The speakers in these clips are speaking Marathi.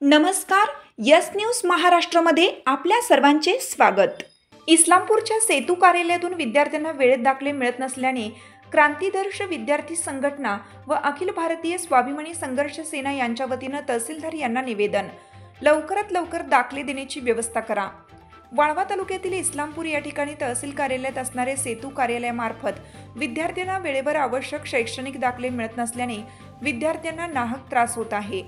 नमस्कार. यस न्यूज महाराष्ट्रामध्ये आपल्या सर्वांचे स्वागत. इस्लामपूरच्या सेतू कार्यालयातून विद्यार्थ्यांना वेळेत दाखले मिळत नसल्याने क्रांतिदर्श विद्यार्थी संघटना व अखिल भारतीय स्वाभिमानी संघर्ष सेना यांच्या वतीनं तहसीलदार यांना निवेदन. लवकरात लवकर दाखले देण्याची व्यवस्था करा. वाळवा तालुक्यातील इस्लामपूर या ठिकाणी तहसील कार्यालयात असणारे सेतू कार्यालयामार्फत विद्यार्थ्यांना वेळेवर आवश्यक शैक्षणिक दाखले मिळत नसल्याने विद्यार्थ्यांना नाहक त्रास होत आहे.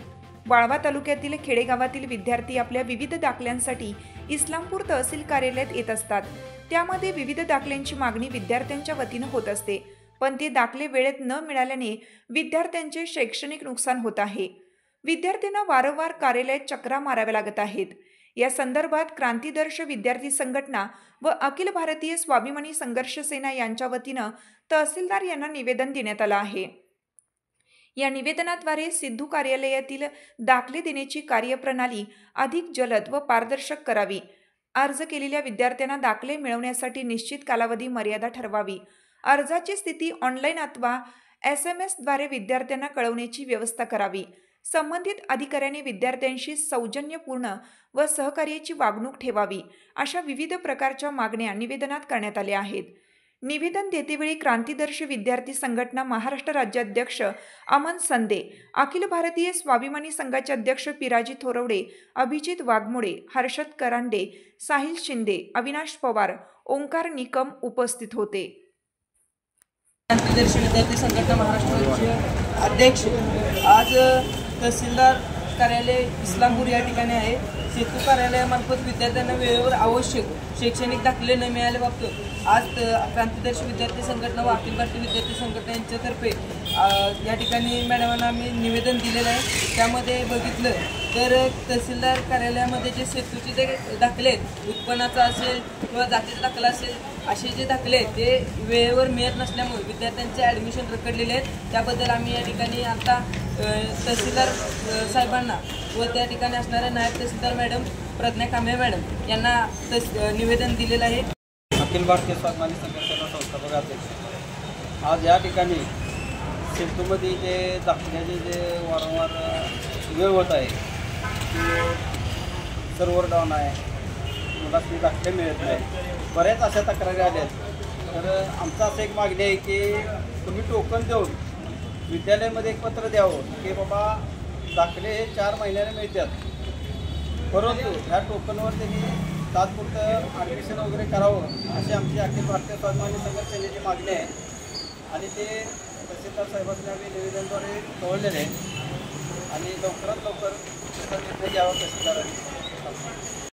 वाळवा तालुक्यातील खेडेगावातील विद्यार्थी आपल्या विविध दाखल्यांसाठी इस्लामपूर तहसील कार्यालयात येत असतात. त्यामध्ये विविध दाखल्यांची मागणी विद्यार्थ्यांच्या वतीनं होत असते, पण ते दाखले वेळेत न मिळाल्याने विद्यार्थ्यांचे शैक्षणिक नुकसान होत आहे. विद्यार्थ्यांना वारंवार कार्यालयात चक्रा माराव्या लागत आहेत. या संदर्भात क्रांतिदर्श विद्यार्थी संघटना व अखिल भारतीय स्वाभिमानी संघर्ष सेना यांच्या वतीनं तहसीलदार यांना निवेदन देण्यात आलं आहे. या निवेदनाद्वारे सिद्धू कार्यालयातील दाखले देण्याची कार्यप्रणाली अधिक जलद व पारदर्शक करावी. अर्ज केलेल्या विद्यार्थ्यांना दाखले मिळवण्यासाठी निश्चित कालावधी मर्यादा ठरवावी. अर्जाची स्थिती ऑनलाईन अथवा SMS द्वारे विद्यार्थ्यांना कळवण्याची व्यवस्था करावी. संबंधित अधिकाऱ्यांनी विद्यार्थ्यांशी सौजन्यपूर्ण व सहकार्याची वागणूक ठेवावी. अशा विविध प्रकारच्या मागण्या निवेदनात करण्यात आल्या आहेत. निवेदन देतेवेळी क्रांतिदर्श विद्यार्थी संघटना महाराष्ट्र राज्याध्यक्ष अमन संदे, अखिल भारतीय स्वाभिमानी संघाचे अध्यक्ष पिराजी थोरवडे, अभिजित वाघमोडे, हर्षद करांडे, साहिल शिंदे, अविनाश पवार, ओंकार निकम उपस्थित होते. क्रांतिदर्श विद्यार्थी संघटना महाराष्ट्राचे अध्यक्ष आज तहसीलदार कार्यालय इस्लामपूर या ठिकाणी आहे. सेतू कार्यालयामार्फत विद्यार्थ्यांना वेळेवर आवश्यक शैक्षणिक दाखले न मिळाल्याबाबत आज क्रांतिदर्श विद्यार्थी संघटना व अखिल भारतीय विद्यार्थी संघटना यांच्यातर्फे या ठिकाणी मॅडमांना आम्ही निवेदन दिलेलं आहे. त्यामध्ये बघितलं तर तहसीलदार कार्यालयामध्ये जे सेतूचे जे दाखले आहेत, उत्पन्नाचा असेल किंवा जातीचा दाखला असेल, असे जे दाखले आहेत ते वेळेवर मिळत नसल्यामुळे विद्यार्थ्यांचे ॲडमिशन रखडलेले आहेत. त्याबद्दल आम्ही या ठिकाणी आता तहसीलदार साहेबांना व त्या ठिकाणी असणाऱ्या नायब तहसीलदार मॅडम प्रज्ञा कांबळे मॅडम यांना निवेदन दिलेलं आहे. अखिल भारतीय स्वाभिमानी संघर्ष संस्थापक अध्यक्ष आज या ठिकाणी सेतूमध्ये जे दाखल्याचे जे वारंवार वेळ होत आहे, सर्व्हर डाऊन आहे, मुलांनी दाखले मिळत नाही, बऱ्याच अशा तक्रारी आल्या आहेत. तर आमचं असं एक मागणी आहे की तुम्ही टोकन देऊन विद्यालयामध्ये एक पत्र द्यावं की बाबा दाखले हे 4 महिन्याने मिळतात, परंतु ह्या टोकनवर त्यांनी तात्पुरतं ॲडमिशन वगैरे करावं अशी आमची अखिल भारतीय स्वाभिमानी संघर्ष सेनेची मागणी आहे. आणि ते तहसीलदार साहेबांनी आम्ही निवेदनाद्वारे कळवलेले आहे आणि लवकरात लवकर त्याचा निर्णय घ्यावा तहसीलदारांनी.